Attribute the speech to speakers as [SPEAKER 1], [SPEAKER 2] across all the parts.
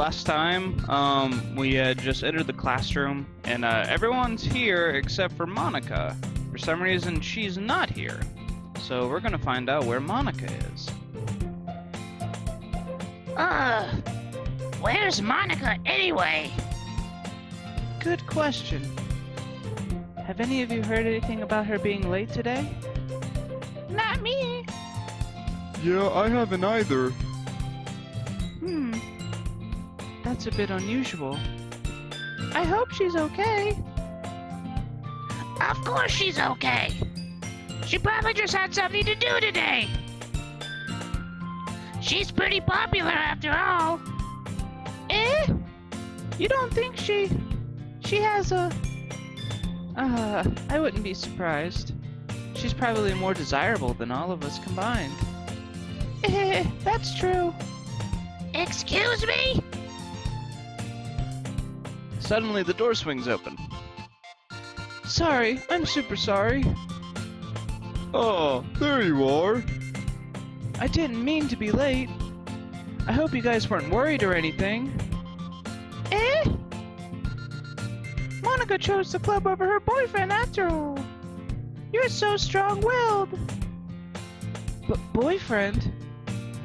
[SPEAKER 1] last time, we had just entered the classroom, and everyone's here except for Monica. For some reason, she's not here. So we're gonna find out where Monica is.
[SPEAKER 2] Where's Monica anyway?
[SPEAKER 1] Good question. Have any of you heard anything about her being late today?
[SPEAKER 2] Not me.
[SPEAKER 3] Yeah, I haven't either.
[SPEAKER 1] That's a bit unusual. I hope she's okay.
[SPEAKER 2] Of course she's okay. She probably just had something to do today. She's pretty popular after all.
[SPEAKER 1] You don't think she has a... I wouldn't be surprised. She's probably more desirable than all of us combined. That's true.
[SPEAKER 2] Excuse me?
[SPEAKER 1] Suddenly the door swings open. Sorry, I'm super sorry.
[SPEAKER 3] Oh, there you are.
[SPEAKER 1] I didn't mean to be late. I hope you guys weren't worried or anything. Monica chose the club over her boyfriend after all. You're so strong-willed. But boyfriend?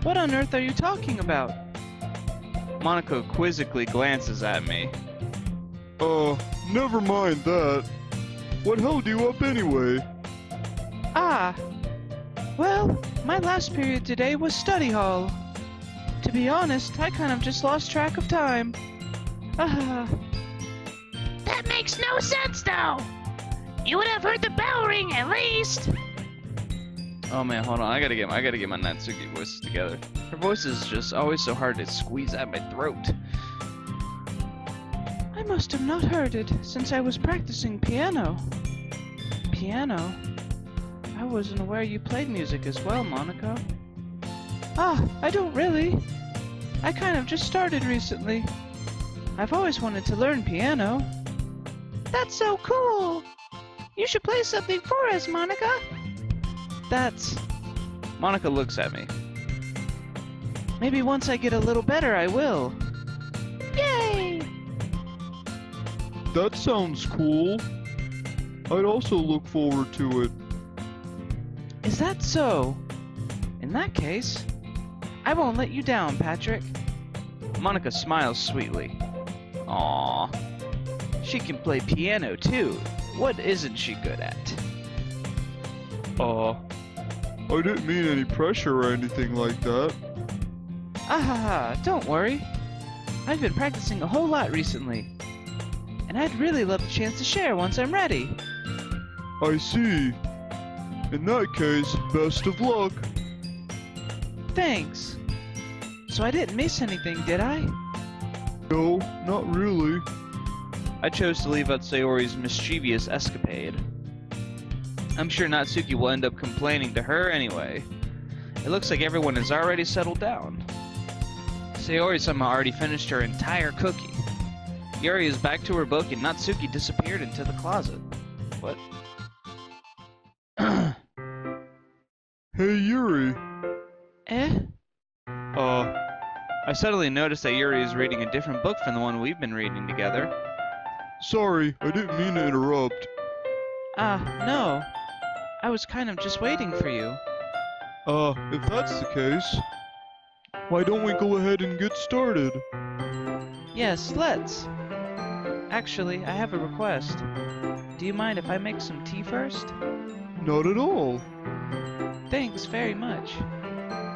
[SPEAKER 1] What on earth are you talking about? Monica quizzically glances at me.
[SPEAKER 3] Never mind that. What held you up anyway?
[SPEAKER 1] Well, my last period today was study hall. To be honest, I kind of just lost track of time.
[SPEAKER 2] That makes no sense, though. You would have heard the bell ring at least.
[SPEAKER 1] Oh man, hold on. I gotta get my Natsuki voices together. Her voice is just always so hard to squeeze out my throat. I must have not heard it since I was practicing piano. Piano? I wasn't aware you played music as well, Monica. I don't really. I kind of just started recently. I've always wanted to learn piano. That's so cool! You should play something for us, Monica. Monica looks at me. Maybe once I get a little better, I will. Yay!
[SPEAKER 3] That sounds cool. I'd also look forward to it.
[SPEAKER 1] Is that so? In that case, I won't let you down, Patrick. Monica smiles sweetly. Aww. She can play piano too. What isn't she good at?
[SPEAKER 3] I didn't mean any pressure or anything like that.
[SPEAKER 1] Don't worry. I've been practicing a whole lot recently. And I'd really love the chance to share once I'm ready.
[SPEAKER 3] I see. In that case, best of luck.
[SPEAKER 1] Thanks. So I didn't miss anything, did I?
[SPEAKER 3] No, not really.
[SPEAKER 1] I chose to leave out Sayori's mischievous escapade. I'm sure Natsuki will end up complaining to her anyway. It looks like everyone has already settled down. Sayori somehow already finished her entire cookie. Yuri is back to her book and Natsuki disappeared into the closet. What?
[SPEAKER 3] Hey, Yuri.
[SPEAKER 1] I suddenly noticed that Yuri is reading a different book from the one we've been reading together.
[SPEAKER 3] Sorry, I didn't mean to interrupt.
[SPEAKER 1] No. I was kind of just waiting for you.
[SPEAKER 3] If that's the case, why don't we go ahead and get started?
[SPEAKER 1] Yes, let's. Actually, I have a request. Do you mind if I make some tea first?
[SPEAKER 3] Not at all.
[SPEAKER 1] Thanks very much.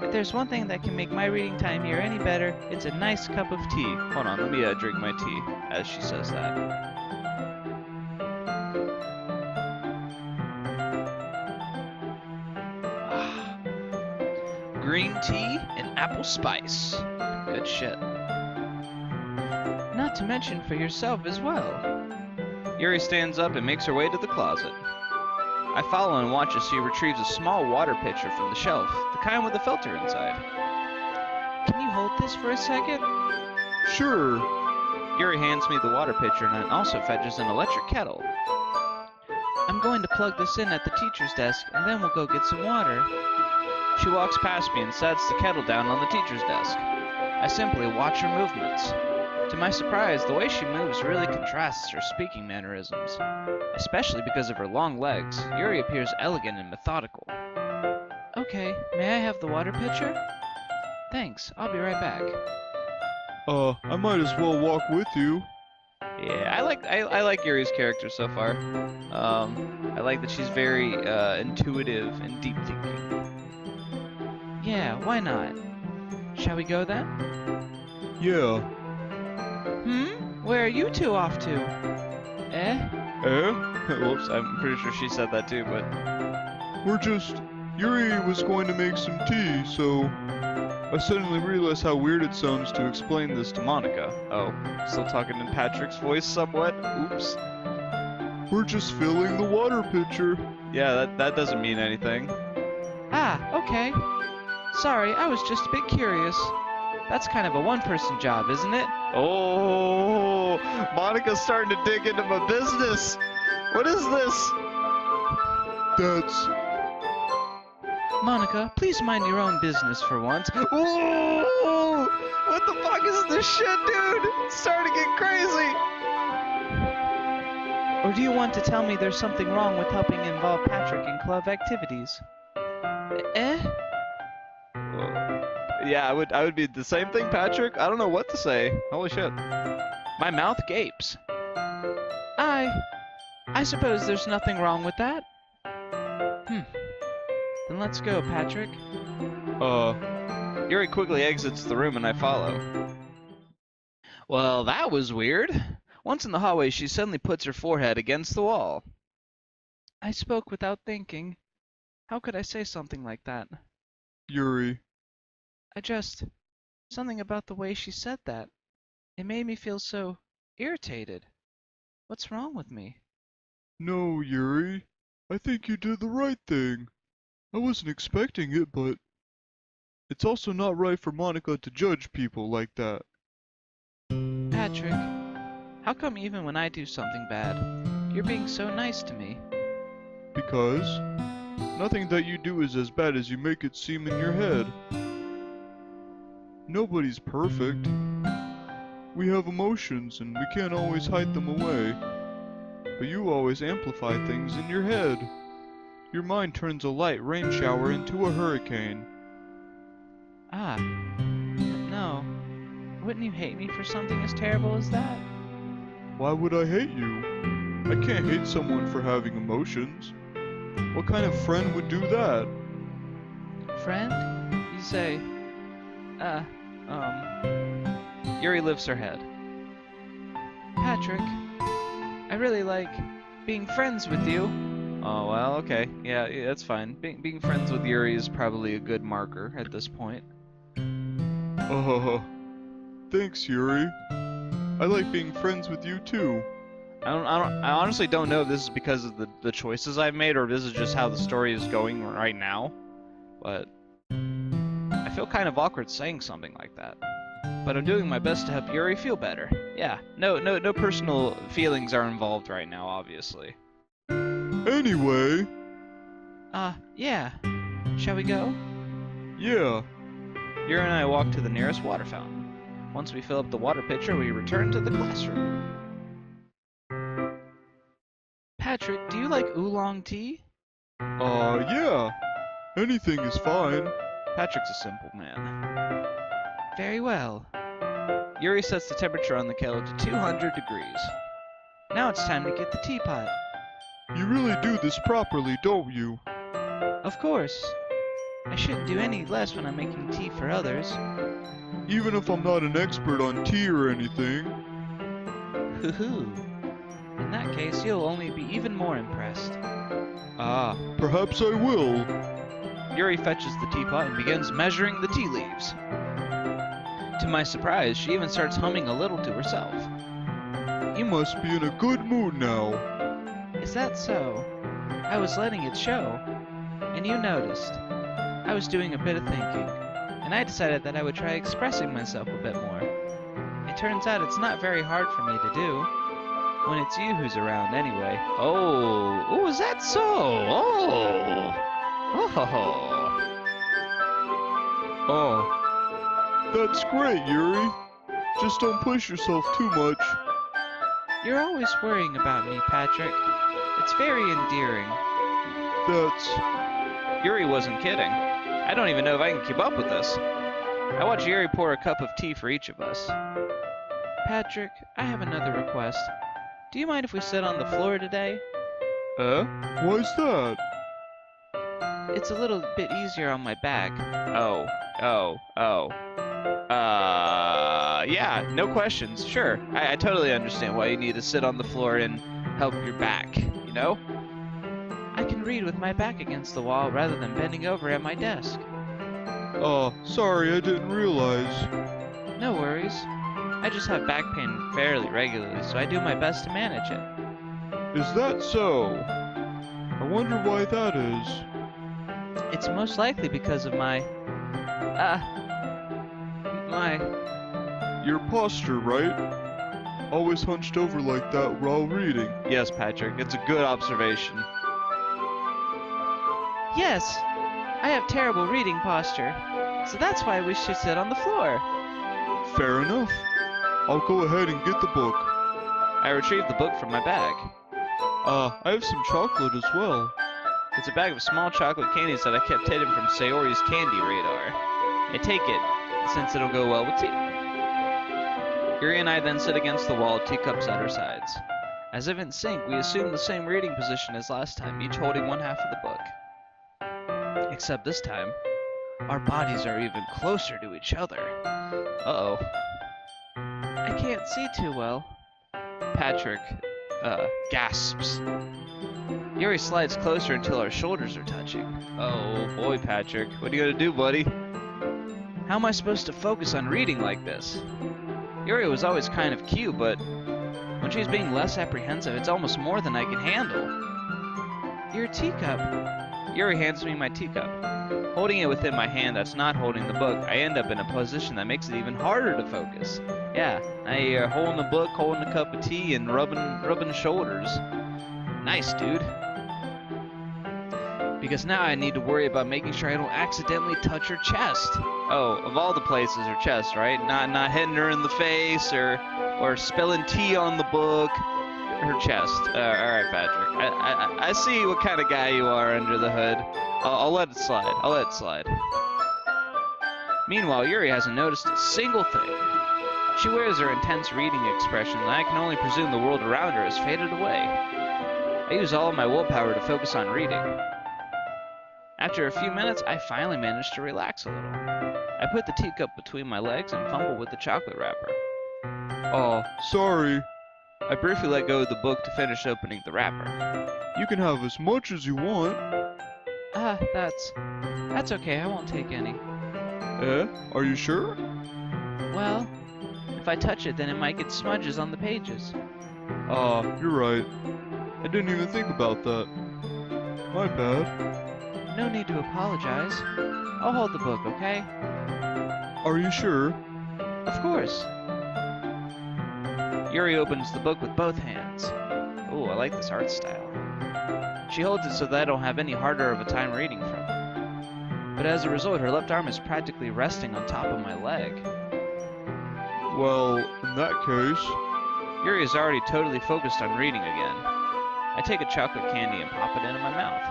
[SPEAKER 1] If there's one thing that can make my reading time here any better, it's a nice cup of tea. Hold on, let me drink my tea as she says that. Green tea and apple spice. Good shit. Not to mention for yourself as well. Yuri stands up and makes her way to the closet. I follow and watch as she retrieves a small water pitcher from the shelf, the kind with a filter inside. Can you hold this for a second?
[SPEAKER 3] Sure.
[SPEAKER 1] Yuri hands me the water pitcher and also fetches an electric kettle. I'm going to plug this in at the teacher's desk and then we'll go get some water. She walks past me and sets the kettle down on the teacher's desk. I simply watch her movements. To my surprise, the way she moves really contrasts her speaking mannerisms, especially because of her long legs. Yuri appears elegant and methodical. Okay, may I have the water pitcher? Thanks, I'll be right back.
[SPEAKER 3] I might as well walk with you.
[SPEAKER 1] Yeah, I like Yuri's character so far. I like that she's very intuitive and deep thinking. Yeah, why not? Shall we go then?
[SPEAKER 3] Yeah.
[SPEAKER 1] Where are you two off to? Eh? Whoops, I'm pretty sure she said that too, but...
[SPEAKER 3] Yuri was going to make some tea, so I suddenly realized how weird it sounds to explain this to
[SPEAKER 1] Monica. Oh, still talking in Patrick's voice somewhat? Oops.
[SPEAKER 3] We're just filling the water pitcher.
[SPEAKER 1] Yeah, that doesn't mean anything. Ah, okay. Sorry, I was just a bit curious. That's kind of a one-person job, isn't it? Oh, Monica's starting to dig into my business. What is this?
[SPEAKER 3] That's...
[SPEAKER 1] Monica, please mind your own business for once. Whoa! What the fuck is this shit, dude? It's starting to get crazy. Or do you want to tell me there's something wrong with helping involve Patrick in club activities? Eh? Yeah, I would be the same thing, Patrick. I don't know what to say. Holy shit. My mouth gapes. I suppose there's nothing wrong with that. Then let's go, Patrick. Yuri quickly exits the room and I follow. Well, that was weird. Once in the hallway, she suddenly puts her forehead against the wall. I spoke without thinking. How could I say something like that?
[SPEAKER 3] Yuri.
[SPEAKER 1] Something about the way she said that. It made me feel so irritated. What's wrong with me?
[SPEAKER 3] No, Yuri. I think you did the right thing. I wasn't expecting it, but it's also not right for Monica to judge people like that.
[SPEAKER 1] Patrick, how come even when I do something bad, you're being so nice to me?
[SPEAKER 3] Because nothing that you do is as bad as you make it seem in your head. Nobody's perfect. We have emotions and we can't always hide them away. But you always amplify things in your head. Your mind turns a light rain shower into a hurricane.
[SPEAKER 1] Ah, no. Wouldn't you hate me for something as terrible as that?
[SPEAKER 3] Why would I hate you? I can't hate someone for having emotions. What kind of friend would do that?
[SPEAKER 1] Friend? You say, Yuri lifts her head. Patrick, I really like being friends with you. Oh, well, okay. Yeah, that's fine. Being friends with Yuri is probably a good marker at this point.
[SPEAKER 3] Thanks, Yuri. I like being friends with you too.
[SPEAKER 1] I honestly don't know if this is because of the choices I've made or if this is just how the story is going right now. But I feel kind of awkward saying something like that. But I'm doing my best to help Yuri feel better. Yeah, no personal feelings are involved right now, obviously.
[SPEAKER 3] Anyway.
[SPEAKER 1] Yeah. Shall we go?
[SPEAKER 3] Yeah.
[SPEAKER 1] Yuri and I walk to the nearest water fountain. Once we fill up the water pitcher, we return to the classroom. Patrick, do you like oolong tea?
[SPEAKER 3] Yeah. Anything is fine.
[SPEAKER 1] Patrick's a simple man. Very well. Yuri sets the temperature on the kettle to 200 degrees. Now it's time to get the teapot.
[SPEAKER 3] You really do this properly, don't you?
[SPEAKER 1] Of course. I shouldn't do any less when I'm making tea for others.
[SPEAKER 3] Even if I'm not an expert on tea or anything.
[SPEAKER 1] Hoo-hoo. In that case, you'll only be even more impressed.
[SPEAKER 3] Perhaps I will.
[SPEAKER 1] Yuri fetches the teapot and begins measuring the tea leaves. To my surprise, she even starts humming a little to herself.
[SPEAKER 3] You must be in a good mood now.
[SPEAKER 1] Is that so? I was letting it show. And you noticed. I was doing a bit of thinking, and I decided that I would try expressing myself a bit more. It turns out it's not very hard for me to do. When it's you who's around anyway. Oh, is that so?
[SPEAKER 3] Oh, that's great, Yuri. Just don't push yourself too much.
[SPEAKER 1] You're always worrying about me, Patrick. It's very endearing.
[SPEAKER 3] That's...
[SPEAKER 1] Yuri wasn't kidding. I don't even know if I can keep up with this. I watch Yuri pour a cup of tea for each of us. Patrick, I have another request. Do you mind if we sit on the floor today?
[SPEAKER 3] Why's that?
[SPEAKER 1] It's a little bit easier on my back. Yeah, no questions. Sure. I totally understand why you need to sit on the floor and help your back, you know? I can read with my back against the wall rather than bending over at my desk.
[SPEAKER 3] Oh, sorry, I didn't realize.
[SPEAKER 1] No worries. I just have back pain fairly regularly, so I do my best to manage it.
[SPEAKER 3] Is that so? I wonder why that is.
[SPEAKER 1] It's most likely because of my
[SPEAKER 3] Your posture, right? Always hunched over like that while reading. Yes, Patrick, it's a good observation.
[SPEAKER 1] Yes, I have terrible reading posture, so that's why we should sit on the floor.
[SPEAKER 3] Fair enough. I'll go ahead and get the book.
[SPEAKER 1] I retrieved the book from my bag.
[SPEAKER 3] I have some chocolate as well.
[SPEAKER 1] It's a bag of small chocolate candies that I kept hidden from Sayori's candy radar. I take it, since it'll go well with tea. Yuri and I then sit against the wall, teacups at our sides. As if in sync, we assume the same reading position as last time, each holding one half of the book. Except this time, our bodies are even closer to each other. Uh-oh. I can't see too well. Patrick, gasps. Yuri slides closer until our shoulders are touching. Oh boy, Patrick. What are you gonna do, buddy? How am I supposed to focus on reading like this? Yuri was always kind of cute, but when she's being less apprehensive, it's almost more than I can handle. Your teacup. Yuri hands me my teacup. Holding it within my hand that's not holding the book, I end up in a position that makes it even harder to focus. Yeah, I holding the book, holding a cup of tea, and rubbing shoulders. Nice, dude. Because now I need to worry about making sure I don't accidentally touch her chest. Oh, of all the places, her chest, right? Not hitting her in the face or spilling tea on the book. Her chest. All right, Patrick. I see what kind of guy you are under the hood. I'll let it slide. I'll let it slide. Meanwhile, Yuri hasn't noticed a single thing. She wears her intense reading expression, and I can only presume the world around her has faded away. I use all of my willpower to focus on reading. After a few minutes, I finally manage to relax a little. I put the teacup between my legs and fumble with the chocolate wrapper.
[SPEAKER 3] Oh, sorry.
[SPEAKER 1] I briefly let go of the book to finish opening the wrapper.
[SPEAKER 3] You can have as much as you want.
[SPEAKER 1] That's okay, I won't take any.
[SPEAKER 3] Are you sure?
[SPEAKER 1] Well, if I touch it, then it might get smudges on the pages.
[SPEAKER 3] You're right. I didn't even think about that. My bad.
[SPEAKER 1] No need to apologize. I'll hold the book, okay?
[SPEAKER 3] Are you sure?
[SPEAKER 1] Of course. Yuri opens the book with both hands. Ooh, I like this art style. She holds it so that I don't have any harder of a time reading from it. But as a result, her left arm is practically resting on top of my leg.
[SPEAKER 3] Well, in that case...
[SPEAKER 1] Yuri is already totally focused on reading again. I take a chocolate candy and pop it into my mouth.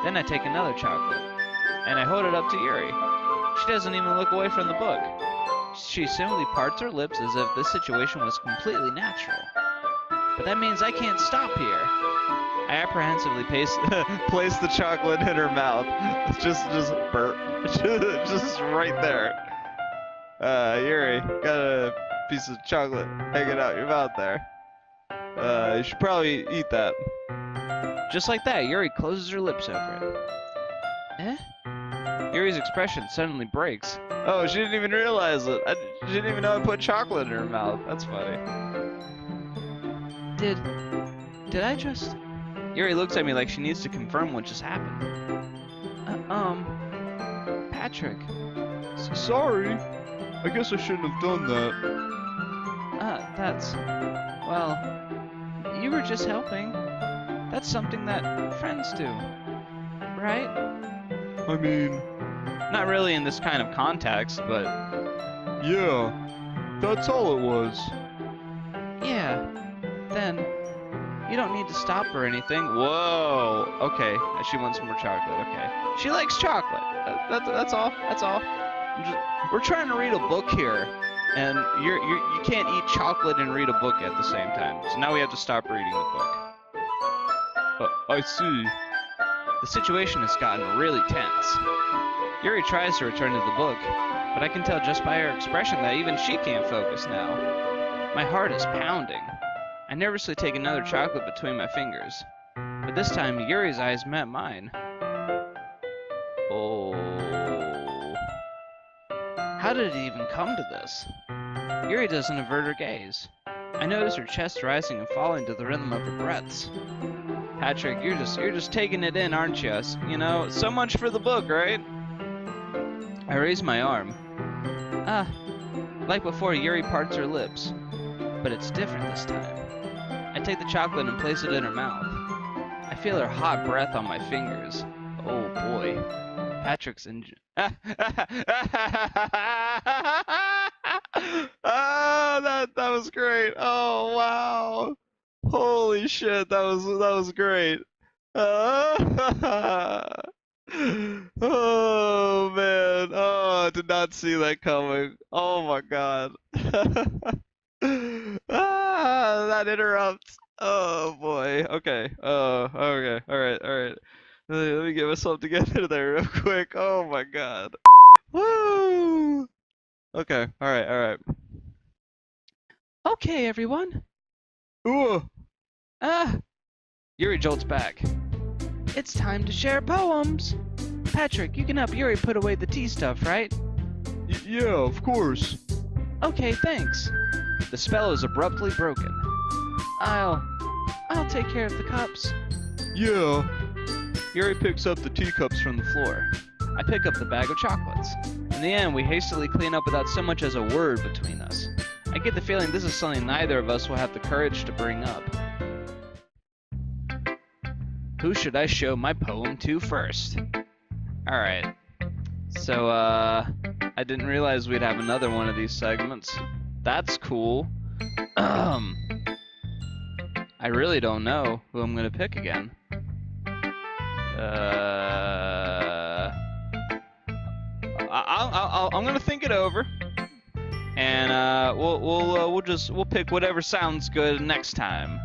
[SPEAKER 1] Then I take another chocolate, and I hold it up to Yuri. She doesn't even look away from the book. She simply parts her lips as if this situation was completely natural. But that means I can't stop here. I apprehensively place the chocolate in her mouth. Just burp. Just right there. Yuri, got a piece of chocolate hanging out your mouth there. You should probably eat that. Just like that, Yuri closes her lips over it. Yuri's expression suddenly breaks. Oh, she didn't even realize it. She didn't even know I put chocolate in her mouth. That's funny. Did I just... Yuri looks at me like she needs to confirm what just happened. Patrick.
[SPEAKER 3] Sorry. I guess I shouldn't have done that.
[SPEAKER 1] Well, you were just helping. That's something that friends do, right?
[SPEAKER 3] I mean...
[SPEAKER 1] Not really in this kind of context, but...
[SPEAKER 3] Yeah. That's all it was.
[SPEAKER 1] Yeah. Then, you don't need to stop or anything. Whoa. Okay. She wants more chocolate. Okay. She likes chocolate. That's all. That's all. We're trying to read a book here, and you can't eat chocolate and read a book at the same time. So now we have to stop reading the book.
[SPEAKER 3] I see.
[SPEAKER 1] The situation has gotten really tense. Yuri tries to return to the book, but I can tell just by her expression that even she can't focus now. My heart is pounding. I nervously take another chocolate between my fingers, but this time Yuri's eyes met mine. Oh. How did it even come to this? Yuri doesn't avert her gaze. I notice her chest rising and falling to the rhythm of her breaths. Patrick, you're just taking it in, aren't you? You know, so much for the book, right? I raise my arm. Ah, like before, Yuri parts her lips, but it's different this time. I take the chocolate and place it in her mouth. I feel her hot breath on my fingers. Oh boy. Patrick's Ah, that was great. Oh wow. Holy shit, that was great. Oh man. Oh, I did not see that coming. Oh my god. That interrupts. Oh boy. Okay. Okay. All right. All right. Let me get myself together there real quick. Oh my god. Woo! Okay. All right. All right. Okay, everyone.
[SPEAKER 3] Ooh.
[SPEAKER 1] Ah. Yuri jolts back. It's time to share poems. Patrick, you can help Yuri put away the tea stuff, right?
[SPEAKER 3] Yeah, of course.
[SPEAKER 1] Okay, thanks. The spell is abruptly broken. I'll take care of the cups.
[SPEAKER 3] Yeah.
[SPEAKER 1] Yuri picks up the teacups from the floor. I pick up the bag of chocolates. In the end, we hastily clean up without so much as a word between us. I get the feeling this is something neither of us will have the courage to bring up. Who should I show my poem to first? Alright. So, I didn't realize we'd have another one of these segments. That's cool. I really don't know who I'm gonna pick again. I'm gonna think it over, and we'll pick whatever sounds good next time.